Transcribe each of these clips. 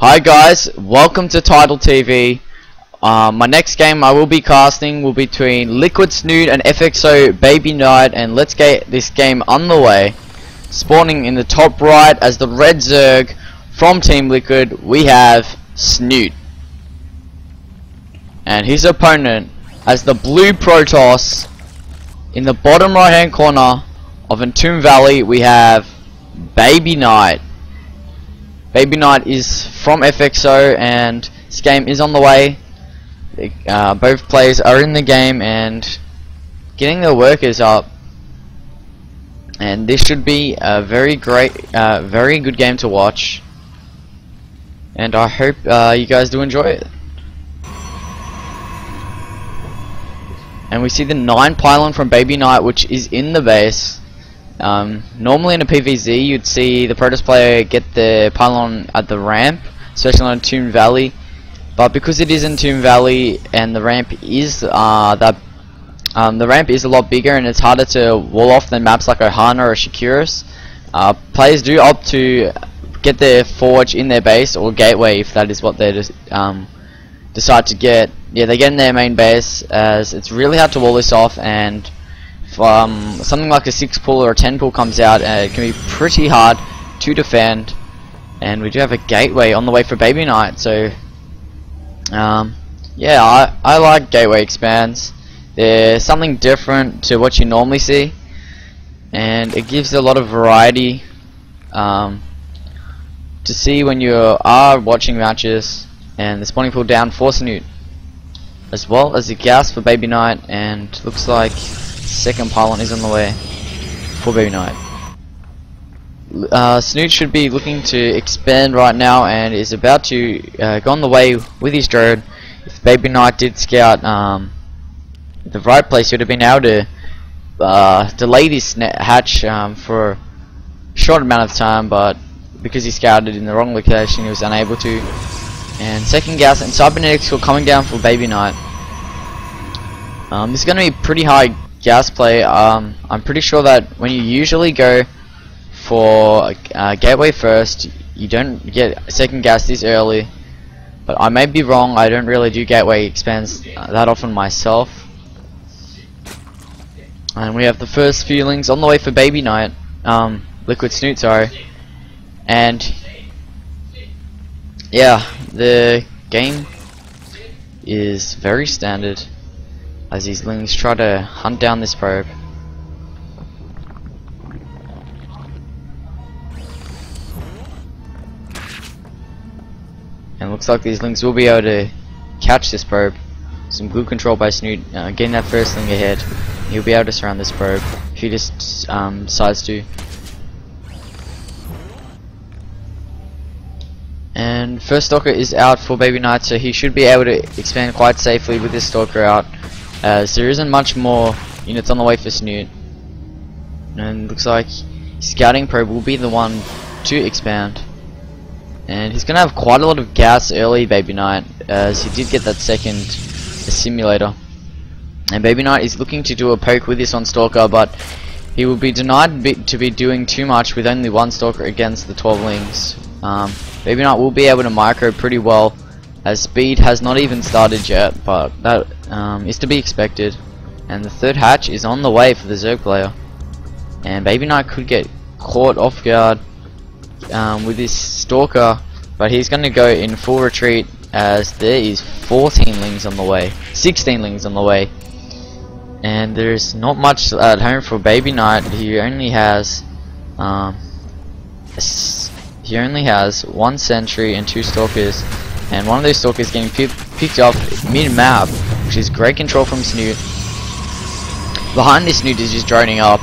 Hi guys, welcome to TidaLtv. My next game I will be casting will be between LiquidSnute and FXOBabyKnight, and let's get this game on the way. Spawning in the top right as the red Zerg from Team Liquid, we have Snute. And his opponent as the blue Protoss. In the bottom right hand corner of Entomb Valley, we have BabyKnight. BabyKnight is from FXO, and this game is on the way. Both players are in the game and getting their workers up, and this should be a very good game to watch, and I hope you guys do enjoy it. And we see the 9 pylon from BabyKnight, which is in the base. Normally in a PvZ you'd see the Protoss player get the pylon at the ramp, especially on Entomb Valley, but because it is Entomb Valley and the ramp is the ramp is a lot bigger and it's harder to wall off than maps like Ohana or Shakuris, players do opt to get their forge in their base or gateway if that is what they decide to get. Yeah, they get in their main base, as it's really hard to wall this off, and something like a 6 pull or a 10 pull comes out, and it can be pretty hard to defend. And we do have a gateway on the way for BabyKnight, so yeah, I like gateway expands. They're something different to what you normally see, and it gives a lot of variety to see when you are watching matches. And the spawning pool down for Snute, as well as the gas for BabyKnight, and looks like second pylon is on the way for BabyKnight. Snute should be looking to expand right now and is about to go on the way with his drone. If BabyKnight did scout the right place, he would have been able to delay this hatch for a short amount of time, but because he scouted in the wrong location, he was unable to. And second gas and cybernetics core coming down for BabyKnight. This is going to be pretty high gas play. I'm pretty sure that when you usually go for gateway first, you don't get second gas this early, but I may be wrong. I don't really do gateway expands that often myself. And we have the first feelings on the way for BabyKnight, LiquidSnute, sorry. And yeah, the game is very standard as these lings try to hunt down this probe. And it looks like these lings will be able to catch this probe. Some good control by Snute, getting that first ling ahead. He'll be able to surround this probe if he just decides to. And first stalker is out for BabyKnight, so he should be able to expand quite safely with this stalker out, as there isn't much more units on the way for Snute. And looks like scouting probe will be the one to expand. And he's gonna have quite a lot of gas early, BabyKnight, as he did get that second simulator. And BabyKnight is looking to do a poke with this on stalker, but he will be denied to be doing too much with only one stalker against the 12 lings. BabyKnight will be able to micro pretty well, as speed has not even started yet, but that is to be expected. And the third hatch is on the way for the Zerg player, and BabyKnight could get caught off guard with this stalker, but he's going to go in full retreat, as there is 14 lings on the way, 16 lings on the way, and there's not much at home for BabyKnight. He only has one sentry and 2 stalkers, and one of those stalkers getting picked off mid-map, which is great control from Snute. Behind this, Snute is just droning up,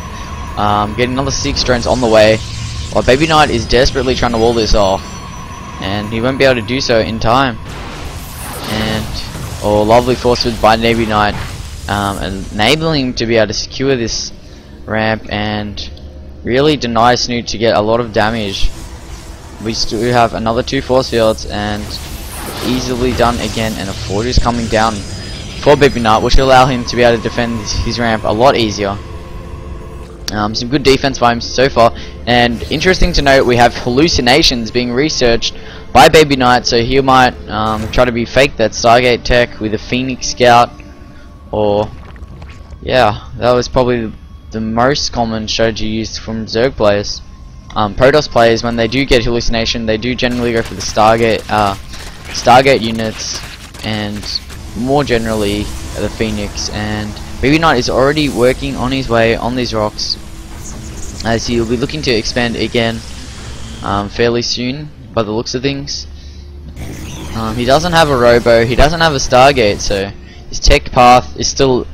getting another 6 drones on the way, while BabyKnight is desperately trying to wall this off, and he won't be able to do so in time. And lovely force field by BabyKnight, enabling him to be able to secure this ramp and really deny Snute to get a lot of damage. We still have another 2 force fields, and easily done again, and a forge is coming down for BabyKnight, which will allow him to be able to defend his ramp a lot easier. Some good defense by him so far, and interesting to note, we have hallucinations being researched by BabyKnight, so he might try to be fake that Stargate tech with a Phoenix Scout, or yeah, that was probably the most common strategy used from Zerg players. Protoss players, when they do get hallucination, they do generally go for the Stargate units, and more generally the Phoenix. And BabyKnight is already working on his way on these rocks, as he'll be looking to expand again fairly soon by the looks of things. He doesn't have a robo, he doesn't have a Stargate, so his tech path is still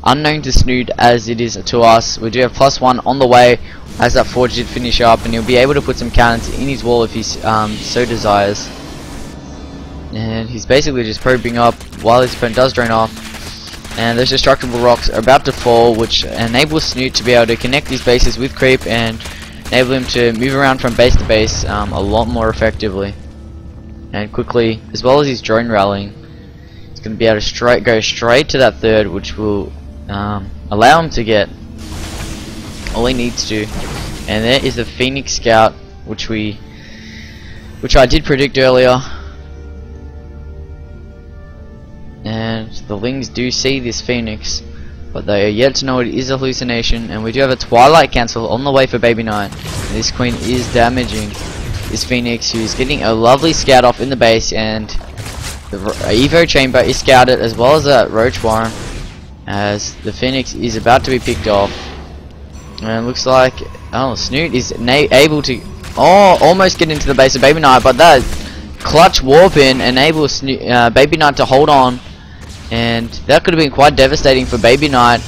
unknown to Snute as it is to us. We do have +1 on the way as that forge did finish up, and he'll be able to put some cannons in his wall if he so desires. And he's basically just probing up while his opponent does drain off. And those destructible rocks are about to fall, which enables Snute to be able to connect these bases with creep and enable him to move around from base to base a lot more effectively and quickly, as well as his drone rallying. He's going to be able to go straight to that third, which will allow him to get all he needs to. And there is the Phoenix Scout, which I did predict earlier. And the Lings do see this Phoenix, but they are yet to know it is a hallucination. And we do have a Twilight cancel on the way for BabyKnight. This Queen is damaging this Phoenix, who's getting a lovely scout off in the base, and the Evo chamber is scouted, as well as that Roach Warren, as the Phoenix is about to be picked off. And it looks like Snute is able to almost get into the base of BabyKnight, but that clutch warp in enables BabyKnight to hold on, and that could have been quite devastating for BabyKnight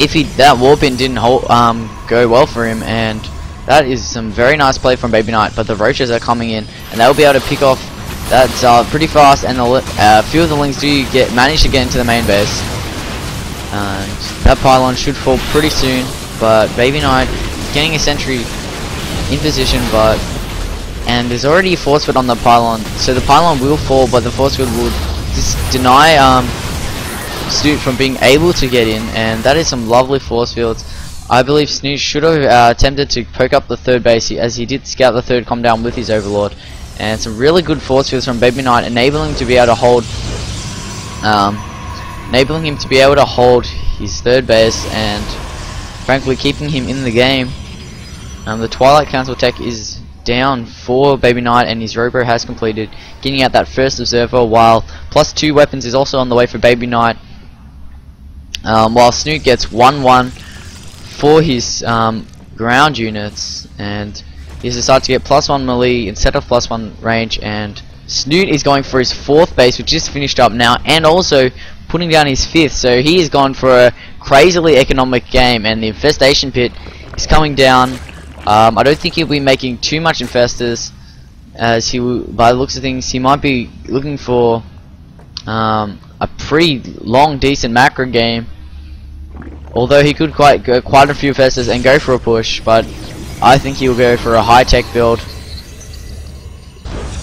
if that warp in didn't go well for him. And that is some very nice play from BabyKnight, but the Roaches are coming in, and they'll be able to pick off that pretty fast. And a few of the Lings do manage to get into the main base, and that pylon should fall pretty soon. But BabyKnight getting a sentry in position, and there's already a force field on the pylon, so the pylon will fall, but the force field will just deny Snute from being able to get in, and that is some lovely force fields. I believe Snute should have attempted to poke up the third base, as he did scout the third come down with his Overlord, and some really good force fields from BabyKnight, enabling him to be able to hold his third base, and frankly keeping him in the game. The Twilight Council tech is down for BabyKnight, and his robo has completed, getting out that first observer, while +2 weapons is also on the way for BabyKnight, while Snute gets 1-1 for his ground units, and he's decided to get +1 melee instead of +1 range. And Snute is going for his 4th base, which is finished up now, and also putting down his 5th, so he has gone for a crazily economic game. And the infestation pit is coming down. I don't think he'll be making too much infestors, as by the looks of things, he might be looking for a pretty long, decent macro game. Although he could go quite a few infestors and go for a push, but I think he'll go for a high-tech build,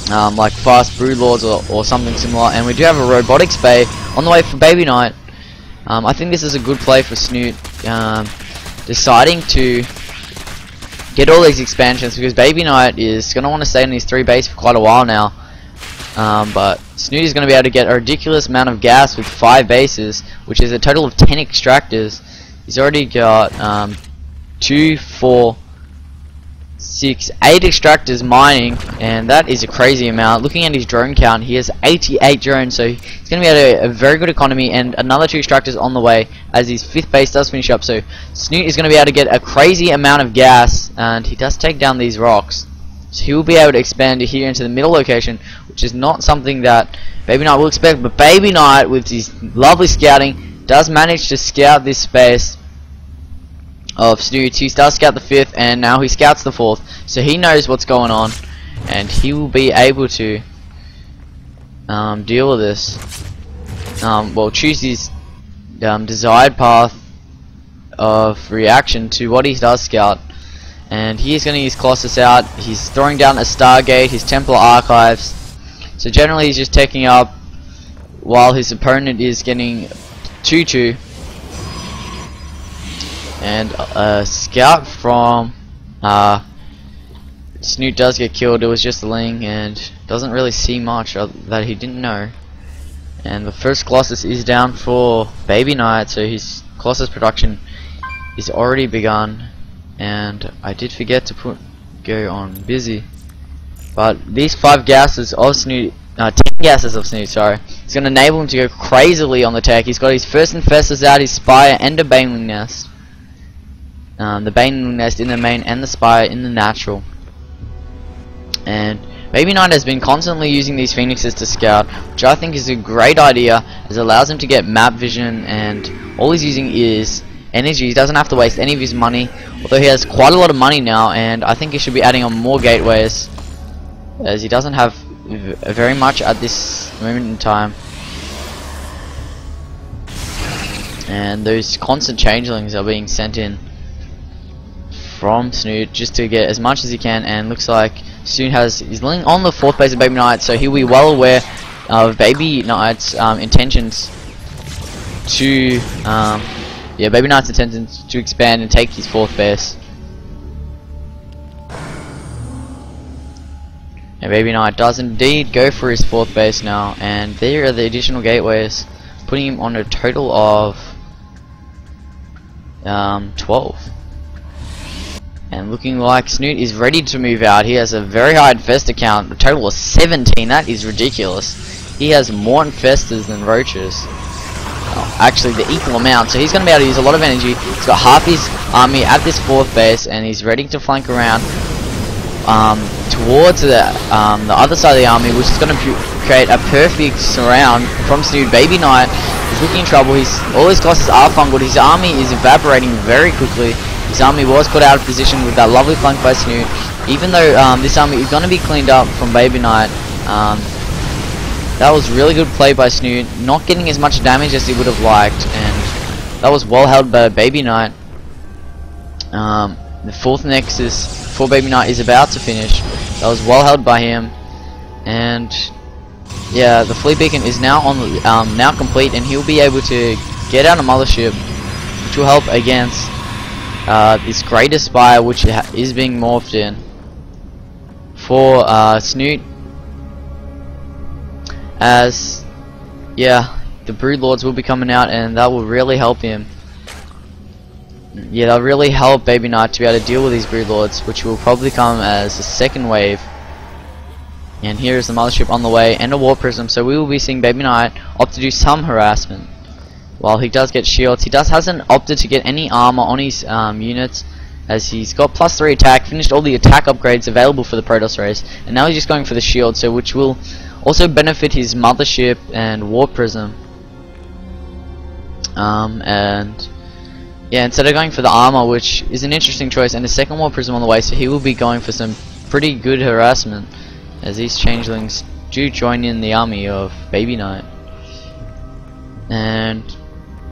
like fast Broodlords or something similar. And we do have a robotics bay on the way for BabyKnight. I think this is a good play for Snute, deciding to get all these expansions, because BabyKnight is going to want to stay on his 3 base for quite a while now. But Snute is going to be able to get a ridiculous amount of gas with 5 bases, which is a total of 10 extractors. He's already got 2, 4, 6, 8 extractors mining, and that is a crazy amount. Looking at his drone count, he has 88 drones, so he's going to be able to a very good economy, and another 2 extractors on the way as his 5th base does finish up. So Snute is going to be able to get a crazy amount of gas, and he does take down these rocks, so he will be able to expand here into the middle location, which is not something that BabyKnight will expect. But BabyKnight, with his lovely scouting, does manage to scout this space of Snute. He does scout the 5th, and now he scouts the 4th, so he knows what's going on, and he will be able to deal with this. Well, choose his desired path of reaction to what he does scout. And he's going to use Colossus out. He's throwing down a Stargate, his Templar Archives. So generally he's just taking up while his opponent is getting 2-2. And a scout from Snute does get killed. It was just a Ling and doesn't really see much that he didn't know. And the first Colossus is down for BabyKnight, so his Colossus production is already begun. And I did forget to go on busy. But these 5 gases of Snute, 10 gases of Snute, sorry, it's going to enable him to go crazily on the tech. He's got his first Infestors out, his Spire, and a Baneling Nest. The Baneling Nest in the main and the Spire in the natural. And BabyKnight has been constantly using these Phoenixes to scout, which I think is a great idea, as it allows him to get map vision, and all he's using is energy. He doesn't have to waste any of his money, although he has quite a lot of money now, and I think he should be adding on more gateways, as he doesn't have very much at this moment in time. And those constant changelings are being sent in from Snute just to get as much as he can, and looks like Snute has his Ling on the 4th base of BabyKnight, so he'll be well aware of BabyKnight's intentions to BabyKnight's intentions to expand and take his 4th base. And BabyKnight does indeed go for his 4th base now, and there are the additional gateways, putting him on a total of 12. And looking like Snute is ready to move out. He has a very high infestor count, a total of 17. That is ridiculous. He has more infestors than roaches. Oh, actually, the equal amount. So he's going to be able to use a lot of energy. He's got half his army at this 4th base, and he's ready to flank around towards the other side of the army, which is going to create a perfect surround from Snute. BabyKnight is looking in trouble. All his Colossus are fungal. His army is evaporating very quickly. His army was put out of position with that lovely flank by Snute. Even though this army is going to be cleaned up from BabyKnight, that was really good play by Snute, not getting as much damage as he would have liked, and that was well held by BabyKnight. The 4th Nexus for BabyKnight is about to finish. That was well held by him, and yeah, the Fleet Beacon is now on now complete, and he'll be able to get out a Mothership, which will help against this Greater Spire, which is being morphed in for Snute, as the Broodlords will be coming out, and that will really help him. Yeah, that'll really help BabyKnight to be able to deal with these Broodlords, which will probably come as a 2nd wave. And here is the Mothership on the way, and a War Prism, so we will be seeing BabyKnight opt to do some harassment. While he does get shields, he hasn't opted to get any armor on his units, as he's got +3 attack, finished all the attack upgrades available for the Protoss race, and now he's just going for the shield, so which will also benefit his Mothership and War Prism. And yeah, instead of going for the armor, which is an interesting choice, and a 2nd War Prism on the way, so he will be going for some pretty good harassment, as these changelings do join in the army of BabyKnight. And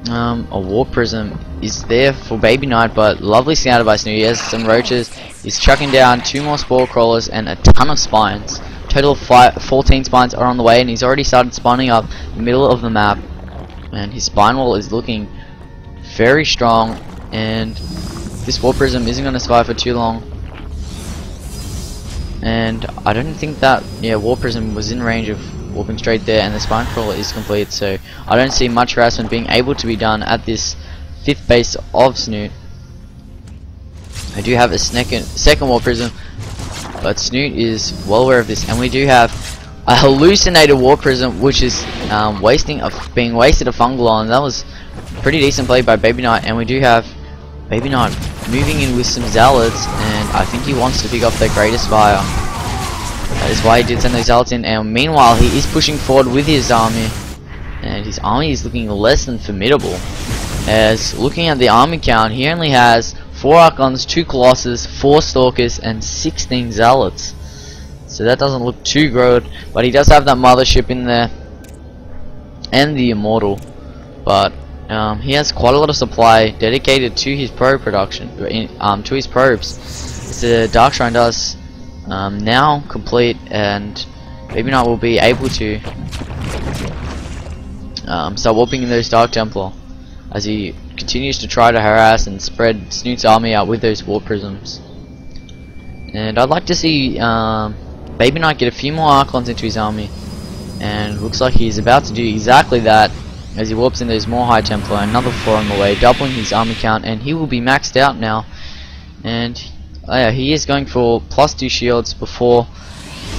a War Prism is there for BabyKnight, but lovely scouted by Snute. He has some roaches. He's chucking down 2 more Spore Crawlers and a ton of spines. Total of 14 spines are on the way, and he's already started spawning up the middle of the map. And his spine wall is looking very strong, and this War Prism isn't going to survive for too long. And I don't think that War Prism was in range of warping straight there, and the spine crawler is complete, so I don't see much harassment being able to be done at this 5th base of Snute. I do have a 2nd War Prism, but Snute is well aware of this, and we do have a hallucinated War Prism, which is being wasted a fungal on. That was pretty decent play by BabyKnight, and we do have BabyKnight moving in with some Zealots, and I think he wants to pick off their Greater Spire. That is why he did send those Zealots in, and meanwhile he is pushing forward with his army, and his army is looking less than formidable. As looking at the army count, he only has 4 Archons, 2 Colossus, 4 Stalkers, and 16 Zealots. So that doesn't look too good, but he does have that Mothership in there, and the Immortal. But he has quite a lot of supply dedicated to his probe production, to his probes. The Dark Shrine does now complete, and BabyKnight will be able to start warping in those Dark Templar as he continues to try to harass and spread Snute's army out with those War Prisms. And I'd like to see BabyKnight get a few more Archons into his army, and looks like he's about to do exactly that as he warps in. There's more High Templar, another 4 on the way, doubling his army count, and he will be maxed out now. And yeah, he is going for +2 shields before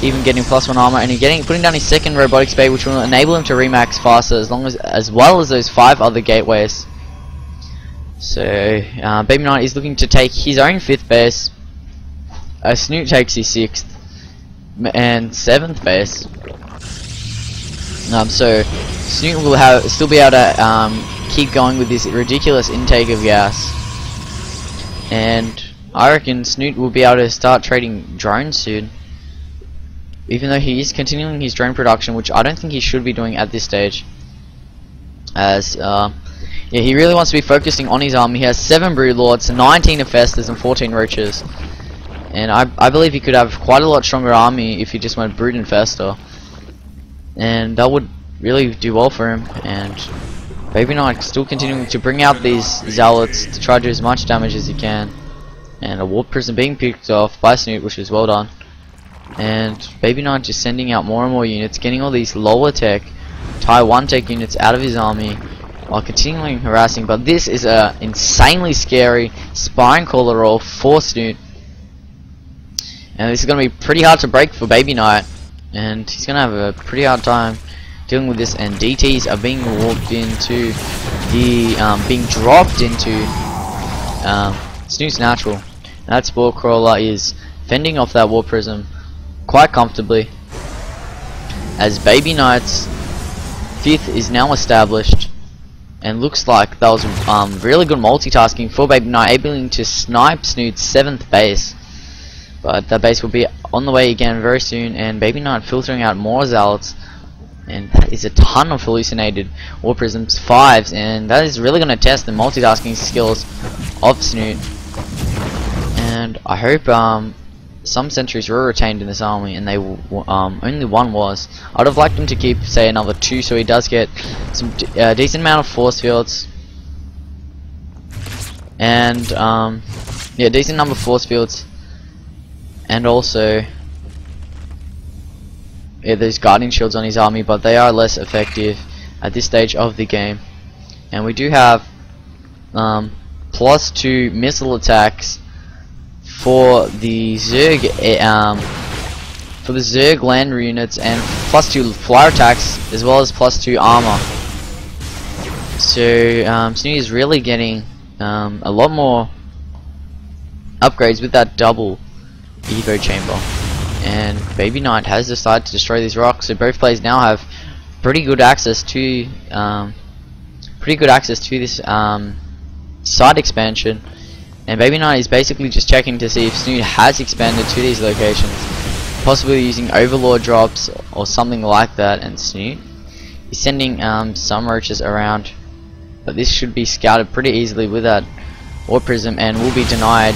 even getting +1 armor, and putting down his second robotics bay, which will enable him to remax faster, as well as those 5 other gateways. So BabyKnight is looking to take his own 5th base. Snute takes his 6th and 7th base. So Snute will still be able to keep going with this ridiculous intake of gas, and I reckon Snute will be able to start trading drones soon, even though he is continuing his drone production, which I don't think he should be doing at this stage, as yeah, he really wants to be focusing on his army. He has 7 Broodlords, 19 Hephaestus, and 14 Roaches. And I believe he could have quite a lot stronger army if he just went Brood Infestor. And that would really do well for him. And BabyKnight still continuing to bring out these Zealots to try to do as much damage as he can. And a Warp Prism being picked off by Snute, which is well done. And BabyKnight just sending out more and more units, getting all these lower tech, Tier 1 tech units out of his army, while continuing harassing. But this is a insanely scary Spine Caller roll for Snute, and this is going to be pretty hard to break for BabyKnight, and he's going to have a pretty hard time dealing with this. And DTs are being warped into being dropped into Snute's natural. And that Spore Crawler is fending off that Warp Prism quite comfortably, as BabyKnight's 5th is now established. And looks like that was really good multitasking for BabyKnight, able to snipe Snute's 7th base. But that base will be on the way again very soon, and BabyKnight filtering out more Zealots. And that is a ton of hallucinated Warp Prisms, 5s, and that is really going to test the multitasking skills of Snute. And I hope some sentries were retained in this army, and they only 1 was. I'd have liked him to keep, say, another 2, so he does get some decent amount of force fields, and yeah, decent number of force fields, and also yeah, there's guardian shields on his army, but they are less effective at this stage of the game. And we do have +2 missile attacks for the Zerg land units, and +2 flyer attacks, as well as +2 armor. So Snute is really getting a lot more upgrades with that double Evo chamber. And BabyKnight has decided to destroy these rocks, so both players now have pretty good access to this side expansion. And BabyKnight is basically just checking to see if Snute has expanded to these locations, possibly using Overlord drops or something like that. And Snute is sending some Roaches around, but this should be scouted pretty easily with that Warp Prism, and will be denied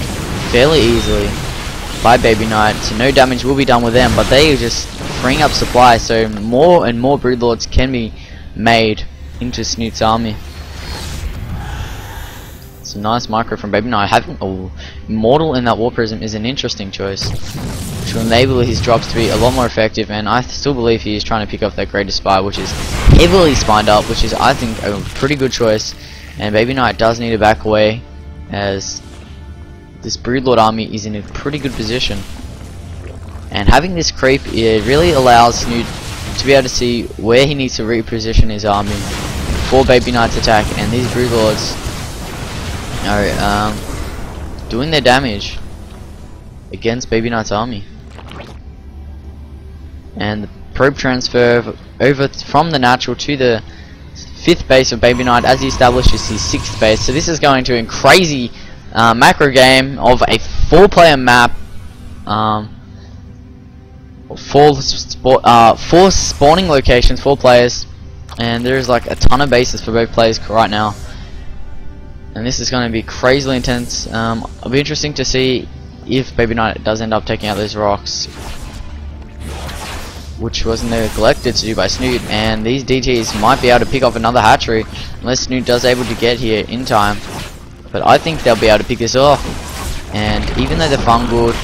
fairly easily by BabyKnight. So no damage will be done with them, but they are just freeing up supply, so more and more Broodlords can be made into Snute's army. It's a nice micro from BabyKnight. Having Immortal in that Warp Prism is an interesting choice, which will enable his drops to be a lot more effective. And I still believe he is trying to pick off that Greatest Spy, which is heavily spined up, which is, I think, a pretty good choice. And BabyKnight does need to back away, as this Broodlord army is in a pretty good position. And having this creep, it really allows Snute to be able to see where he needs to reposition his army for BabyKnight's attack. And these Broodlords are doing their damage against BabyKnight's army. And the probe transfer over from the natural to the 5th base of BabyKnight as he establishes his 6th base. So this is going to a crazy macro game of a 4-player map, 4 spawning locations, 4 players, and there's like a ton of bases for both players right now. And this is going to be crazily intense. It'll be interesting to see if BabyKnight does end up taking out those rocks, which was neglected to do by Snute. And these DTs might be able to pick off another hatchery unless Snute does able to get here in time. But I think they'll be able to pick this off. And even though the Fungwood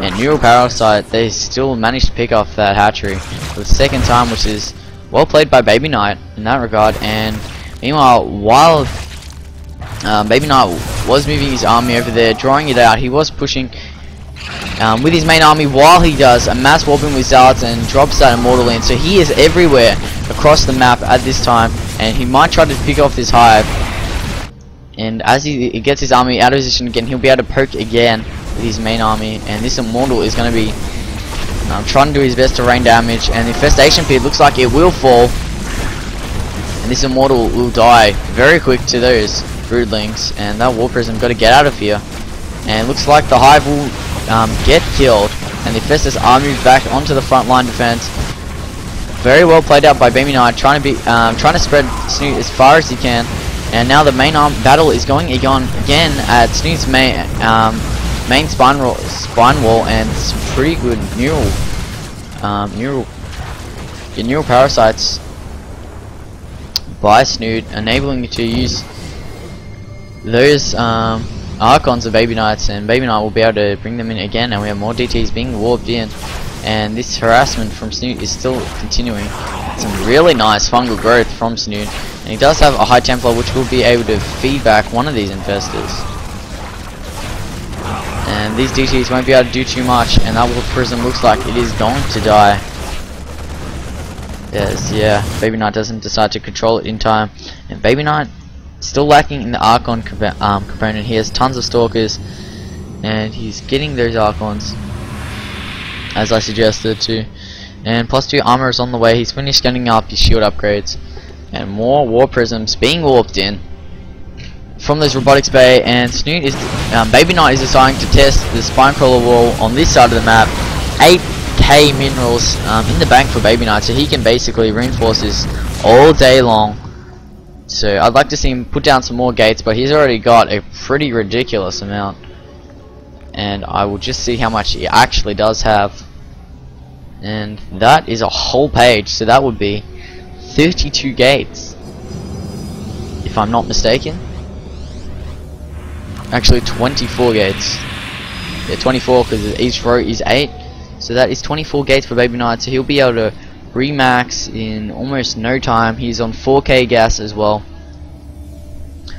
And Neural Parasite, they still managed to pick off that hatchery for the second time, which is well played by BabyKnight in that regard. And meanwhile, while BabyKnight was moving his army over there, drawing it out, he was pushing with his main army while he does a mass warping with Zealots and drops that Immortal in. So he is everywhere across the map at this time, and he might try to pick off this hive. And as he gets his army out of position again, he'll be able to poke again with his main army, and this Immortal is going to be trying to do his best to rain damage. And the Infestation Pit looks like it will fall, and this Immortal will die very quick to those Broodlings, and that War Prism got to get out of here. And it looks like the hive will get killed, and the Infestors are moved back onto the front line defense. Very well played out by BabyKnight, trying to spread Snute as far as he can. And now the main battle is going again at Snute's main spine wall, and some pretty good neural parasites by Snute, enabling you to use those Archons of BabyKnights, and BabyKnight will be able to bring them in again. And we have more DTs being warped in, and this harassment from Snute is still continuing. Some really nice fungal growth from Snute, and he does have a high Templar which will be able to feed back one of these Infestors. And these DTs won't be able to do too much, and that War Prism looks like it is going to die. Yes, yeah, BabyKnight doesn't decide to control it in time, and BabyKnight still lacking in the Archon component. He has tons of Stalkers, and he's getting those Archons as I suggested to. And +2 armor is on the way. He's finished scanning up his shield upgrades, and more War Prisms being warped in from those Robotics Bay. And Snute is BabyKnight is deciding to test the Spine Crawler wall on this side of the map. 8k minerals in the bank for BabyKnight, so he can basically reinforce this all day long. So I'd like to see him put down some more gates, but he's already got a pretty ridiculous amount. And I will just see how much he actually does have. And that is a whole page, so that would be 32 gates, if I'm not mistaken. Actually 24 gates. Yeah, 24, because each row is 8. So that is 24 gates for BabyKnight, so he'll be able to remax in almost no time. He's on 4k gas as well,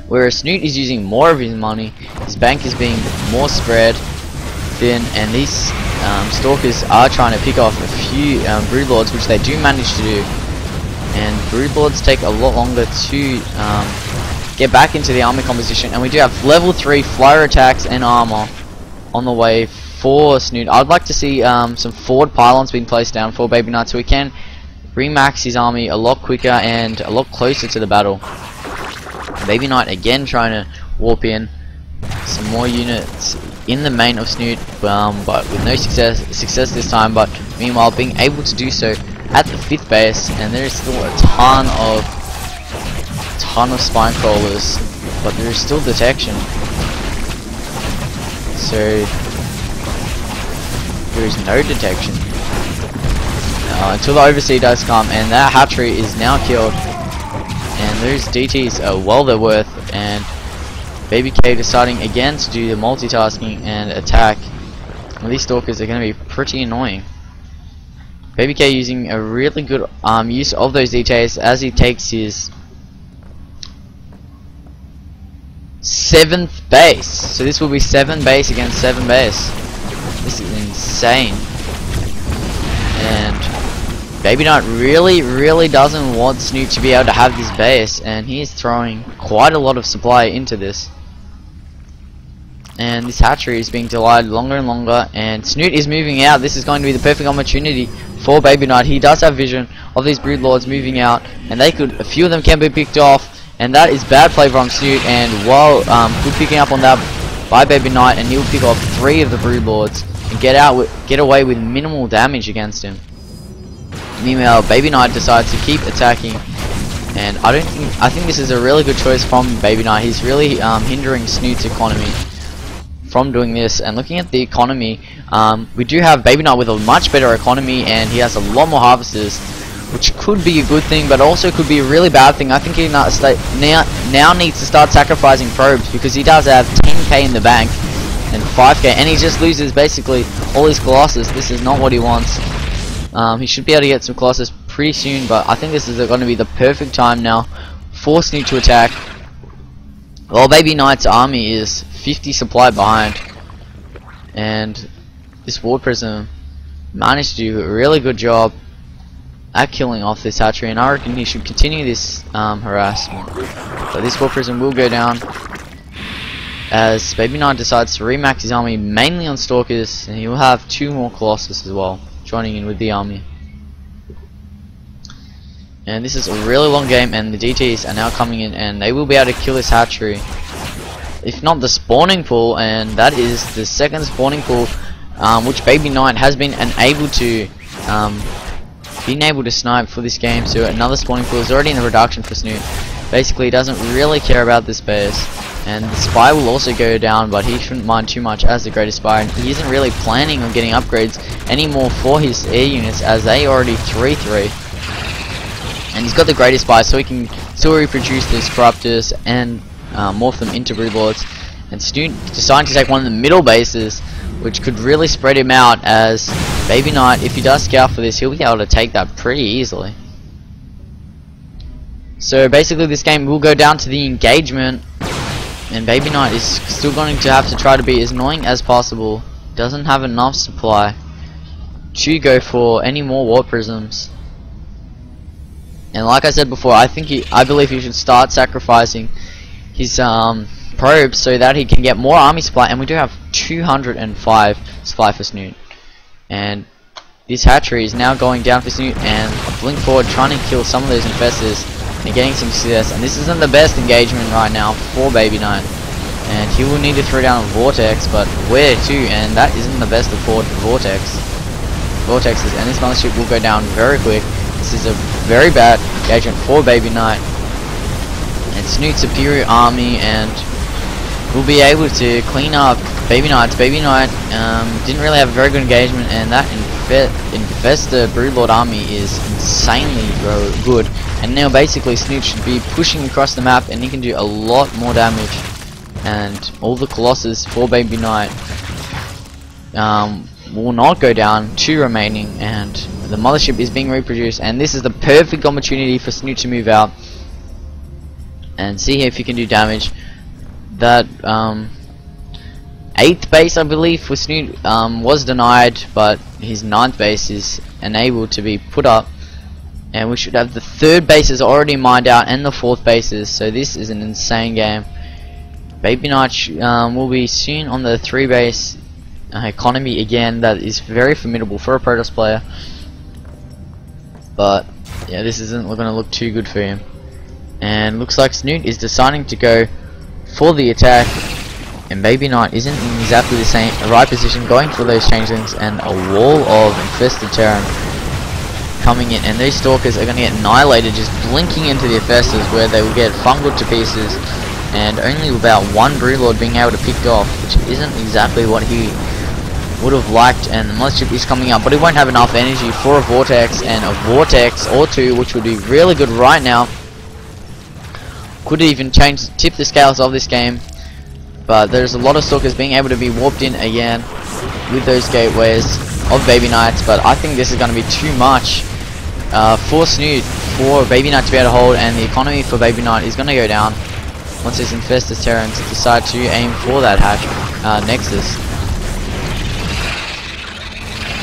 whereas Snute is using more of his money. His bank is being more spread thin, and these Stalkers are trying to pick off a few Broodlords, which they do manage to do. And Broodlords take a lot longer to get back into the army composition, and we do have level 3 flyer attacks and armor on the way for Snute. I'd like to see some forward pylons being placed down for BabyKnight, so we can remax his army a lot quicker and a lot closer to the battle. BabyKnight again trying to warp in some more units in the main of Snute, but with no success this time. But meanwhile being able to do so at the 5th base, and there is still a ton of spine crawlers, but there is still detection. So there is no detection until the Overseer does come, and that hatchery is now killed. And those DTs are well their worth, and BabyK deciding again to do the multitasking and attack. Well, these Stalkers are going to be pretty annoying. BabyK using a really good use of those DTs as he takes his 7th base. So this will be 7 base against 7 base. This is insane. And BabyKnight really doesn't want Snute to be able to have this base, and he is throwing quite a lot of supply into this. And this hatchery is being delayed longer and longer, and Snute is moving out. This is going to be the perfect opportunity for BabyKnight. He does have vision of these Broodlords moving out, and a few of them can be picked off, and that is bad play from Snute. And while good picking up on that by BabyKnight, and he'll pick off 3 of the Broodlords and get away with minimal damage against him. Meanwhile, BabyKnight decides to keep attacking, and I think this is a really good choice from BabyKnight. He's really hindering Snute's economy from doing this. And looking at the economy, we do have BabyKnight with a much better economy, and he has a lot more harvesters, which could be a good thing, but also could be a really bad thing. I think he now needs to start sacrificing probes, because he does have 10k in the bank, and 5k, and he just loses basically all his Colossus. This is not what he wants. He should be able to get some Colossus pretty soon, but I think this is going to be the perfect time now for Snute to attack. Well, BabyKnight's army is 50 supply behind, and this Ward Prism managed to do a really good job at killing off this hatchery, and I reckon he should continue this harassment. But this Ward Prism will go down as BabyKnight decides to remax his army mainly on Stalkers, and he will have 2 more Colossus as well joining in with the army. And this is a really long game, and the DTs are now coming in, and they will be able to kill this hatchery, if not the spawning pool, and that is the second spawning pool which BabyKnight has been able to snipe for this game. So another spawning pool is already in the reduction for Snute. Basically, he doesn't really care about this base, and the spy will also go down, but he shouldn't mind too much as the greatest spy, and he isn't really planning on getting upgrades anymore for his air units, as they already 3-3, and he's got the greatest spy, so he can still reproduce these corruptors and morph them into broodlords. And Snute deciding to take one of the middle bases, which could really spread him out, as BabyKnight, if he does scout for this, he'll be able to take that pretty easily. So basically this game will go down to the engagement, and BabyKnight is still going to have to try to be as annoying as possible. Doesn't have enough supply to go for any more War Prisms. And like I said before, I believe he should start sacrificing his probes so that he can get more army supply, and we do have 205 supply for Snute. And this hatchery is now going down for Snute, and a blink forward trying to kill some of those infestors and getting some success. And this isn't the best engagement right now for BabyKnight, and he will need to throw down a Vortex, but where to? And that isn't the best of Vortexes, and this mothership will go down very quick. This is a very bad engagement for BabyKnight, and Snute's superior army, and will be able to clean up BabyKnight. BabyKnight didn't really have a very good engagement, and that infestor broodlord army is insanely good. And now basically Snute should be pushing across the map, and he can do a lot more damage. And all the Colossus for BabyKnight will not go down, 2 remaining, and the mothership is being reproduced. And this is the perfect opportunity for Snute to move out and see if he can do damage. That 8th base, I believe, for Snute was denied, but his 9th base is enabled to be put up, and we should have the 3rd bases already mined out and the 4th bases. So this is an insane game. BabyKnight will be soon on the 3 base economy again. That is very formidable for a Protoss player, but yeah, this isn't going to look too good for him. And looks like Snute is deciding to go for the attack, and BabyKnight isn't in exactly the right position, going for those changelings, and a wall of infested Terran coming in, and these Stalkers are going to get annihilated just blinking into the infestors, where they will get fungled to pieces, and only about 1 broodlord being able to pick off, which isn't exactly what he would have liked. And the mothership is coming up, but he won't have enough energy for a Vortex, and a Vortex or 2, which would be really good right now. Could even tip the scales of this game, but there's a lot of Stalkers being able to be warped in again with those gateways of BabyKnights. But I think this is going to be too much for Snute, for BabyKnight to be able to hold, and the economy for BabyKnight is going to go down once these infested Terrans decide to aim for that Nexus.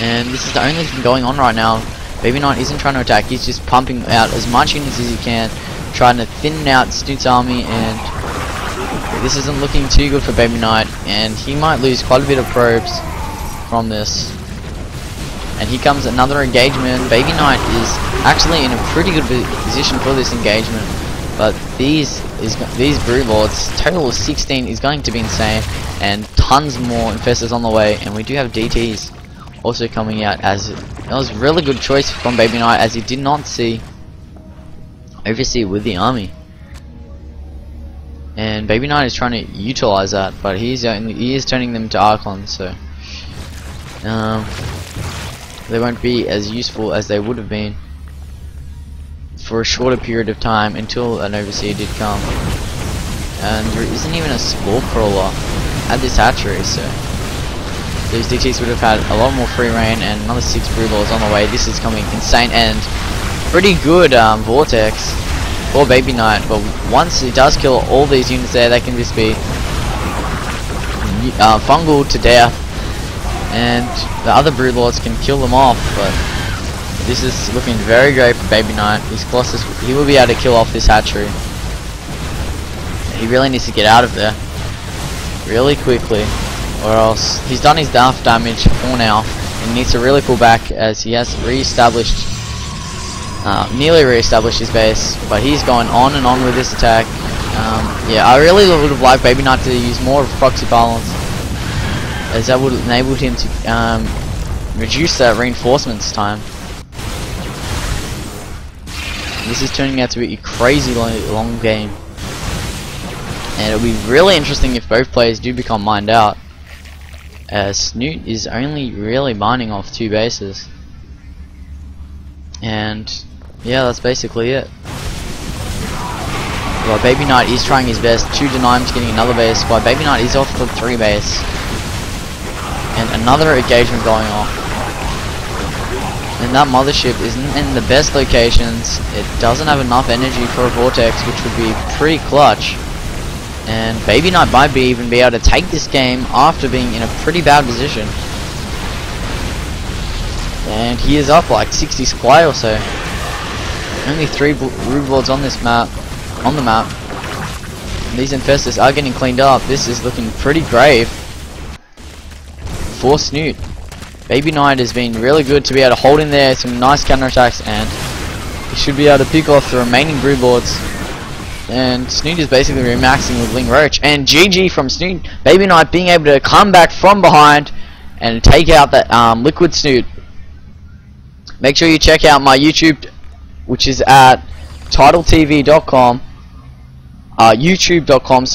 And this is the only thing going on right now. BabyKnight isn't trying to attack, he's just pumping out as much units as he can, trying to thin out Snute's army, and this isn't looking too good for BabyKnight, and he might lose quite a bit of probes from this. And here comes another engagement. BabyKnight is actually in a pretty good position for this engagement, but these broodlords, total of 16, is going to be insane, and tons more infestors on the way. And we do have DTs also coming out, as that was a really good choice from BabyKnight, as he did not oversee with the army. And BabyKnight is trying to utilize that, but he is turning them to Archons, so they won't be as useful as they would have been for a shorter period of time until an overseer did come. And there isn't even a Spore Crawler at this hatchery, so these DTs would have had a lot more free reign, and another 6 broodlords on the way. This is coming insane and pretty good vortex for BabyKnight, but once he does kill all these units there, they can just be fungal to death, and the other broodlords can kill them off. But this is looking very great for BabyKnight. He's closest, he will be able to kill off this hatchery. He really needs to get out of there really quickly, or else he's done his enough damage for now and needs to really pull back, as he has re-established, nearly re-established his base, but he's going on and on with this attack. Yeah, I really would have liked BabyKnight to use more of proxy balance, as that would have enabled him to reduce that reinforcements time. This is turning out to be a crazy long game, and it'll be really interesting if both players do become mined out, as Snute is only really mining off 2 bases. And yeah, that's basically it. Well, BabyKnight is trying his best to deny him to getting another base, but BabyKnight is off the 3 base, and another engagement going off. And that mothership isn't in the best locations. It doesn't have enough energy for a vortex, which would be pretty clutch. And BabyKnight might even be able to take this game after being in a pretty bad position. And he is up like 60 supply or so. Only 3 broodlords on this map, on the map. And these infestors are getting cleaned up. This is looking pretty grave for Snute. BabyKnight has been really good to be able to hold in there some nice counterattacks, and he should be able to pick off the remaining broodlords. And Snute is basically remaxing with Ling Roach, and GG from Snute. BabyKnight being able to come back from behind and take out that LiquidSnute. Make sure you check out my YouTube, which is at TidaLtv.com, youtube.com